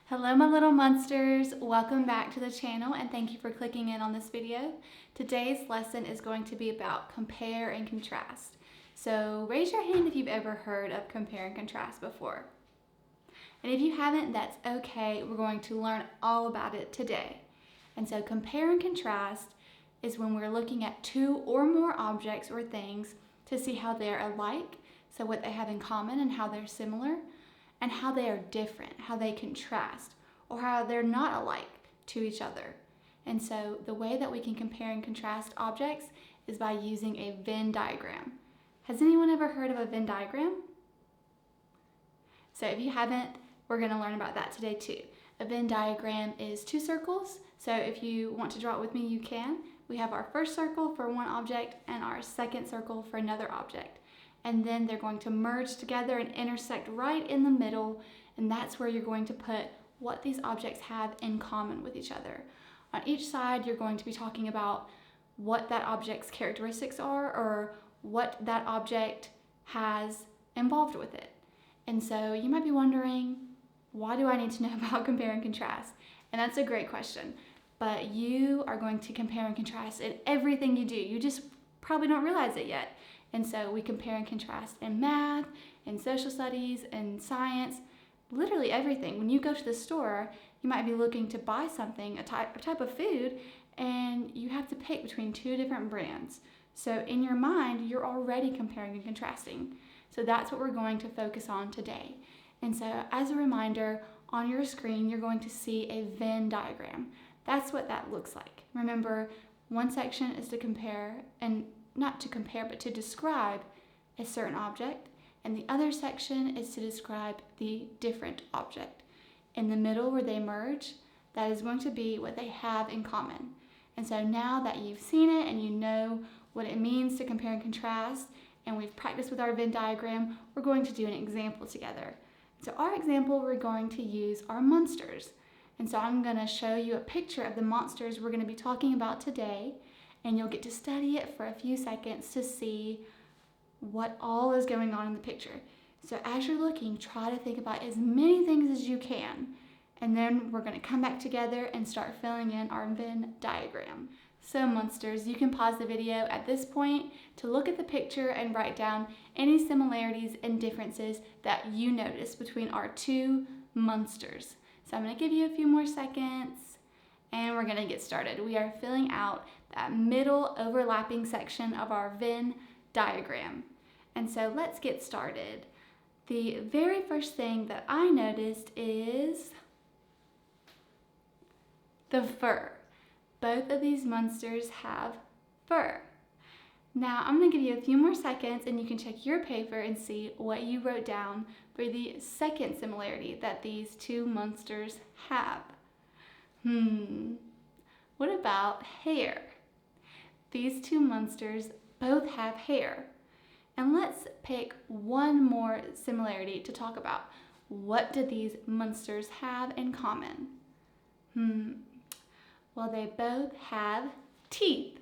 Hello my little monsters, welcome back to the channel and thank you for clicking in on this video. Today's lesson is going to be about compare and contrast. So raise your hand if you've ever heard of compare and contrast before. And if you haven't, that's okay. We're going to learn all about it today. And so compare and contrast is when we're looking at two or more objects or things to see how they're alike, so what they have in common and how they're similar, and how they are different, how they contrast, or how they're not alike to each other. And so the way that we can compare and contrast objects is by using a Venn diagram. Has anyone ever heard of a Venn diagram? So if you haven't, we're going to learn about that today too. A Venn diagram is two circles, so if you want to draw it with me, you can. We have our first circle for one object and our second circle for another object. And then they're going to merge together and intersect right in the middle, and that's where you're going to put what these objects have in common with each other. On each side, you're going to be talking about what that object's characteristics are or what that object has involved with it. And so you might be wondering, why do I need to know about compare and contrast? And that's a great question, but you are going to compare and contrast in everything you do. You just probably don't realize it yet. And so we compare and contrast in math, in social studies, in science, literally everything. When you go to the store, you might be looking to buy something, a type of food, and you have to pick between two different brands. So in your mind, you're already comparing and contrasting. So that's what we're going to focus on today. And so as a reminder, on your screen, you're going to see a Venn diagram. That's what that looks like. Remember, one section is to compare, and not to compare, but to describe a certain object, and the other section is to describe the different object. In the middle where they merge, that is going to be what they have in common. And so now that you've seen it and you know what it means to compare and contrast, and we've practiced with our Venn diagram, we're going to do an example together. So our example, we're going to use our monsters. And so I'm going to show you a picture of the monsters we're going to be talking about today, and you'll get to study it for a few seconds to see what all is going on in the picture. So as you're looking, try to think about as many things as you can, and then we're going to come back together and start filling in our Venn diagram. So monsters, you can pause the video at this point to look at the picture and write down any similarities and differences that you notice between our two monsters. So I'm going to give you a few more seconds, and we're going to get started. We are filling out that middle overlapping section of our Venn diagram. And so let's get started. The very first thing that I noticed is the fur. Both of these monsters have fur. Now I'm going to give you a few more seconds and you can check your paper and see what you wrote down for the second similarity that these two monsters have. What about hair? These two monsters both have hair. And let's pick one more similarity to talk about. What do these monsters have in common? Well, they both have teeth.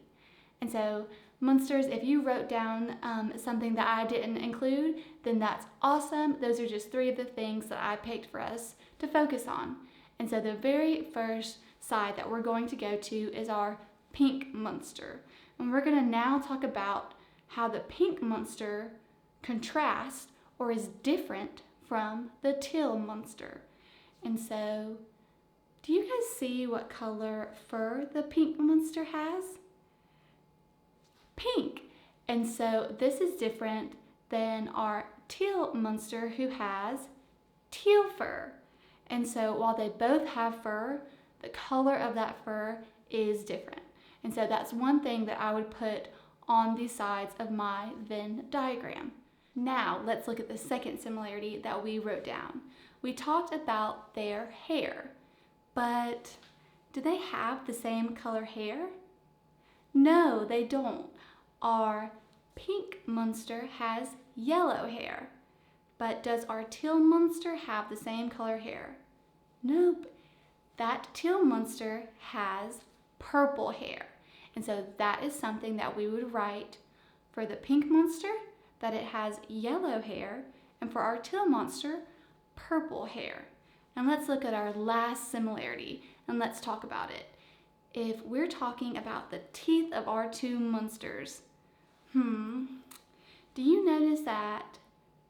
And so, monsters, if you wrote down something that I didn't include, then that's awesome. Those are just three of the things that I picked for us to focus on. And so the very first side that we're going to go to is our pink monster. And we're going to now talk about how the pink monster contrasts or is different from the teal monster. And so, do you guys see what color fur the pink monster has? Pink. And so this is different than our teal monster who has teal fur. And so while they both have fur, the color of that fur is different. And so that's one thing that I would put on the sides of my Venn diagram. Now let's look at the second similarity that we wrote down. We talked about their hair, but do they have the same color hair? No, they don't. Our pink monster has yellow hair, but does our teal monster have the same color hair? Nope. That teal monster has purple hair. And so that is something that we would write for the pink monster, that it has yellow hair, and for our teal monster, purple hair. And let's look at our last similarity and let's talk about it. If we're talking about the teeth of our two monsters, do you notice that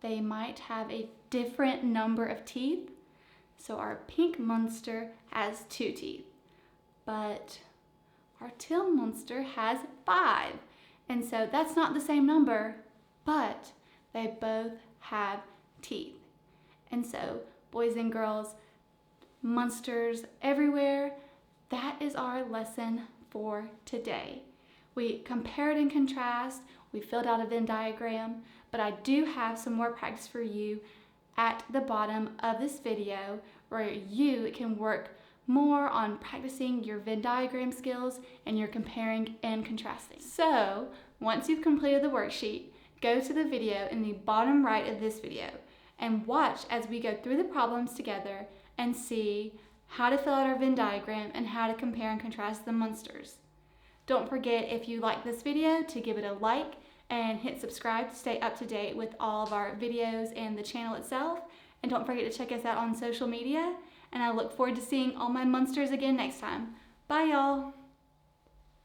they might have a different number of teeth? So our pink monster has 2 teeth, but our teal monster has 5. And so that's not the same number, but they both have teeth. And so, boys and girls, monsters everywhere, that is our lesson for today. We compared and contrast, we filled out a Venn diagram, but I do have some more practice for you at the bottom of this video where you can work more on practicing your Venn diagram skills and your comparing and contrasting. So, once you've completed the worksheet, go to the video in the bottom right of this video and watch as we go through the problems together and see how to fill out our Venn diagram and how to compare and contrast the monsters. Don't forget, if you like this video, to give it a like and hit subscribe to stay up to date with all of our videos and the channel itself. And don't forget to check us out on social media. And I look forward to seeing all my monsters again next time. Bye, y'all.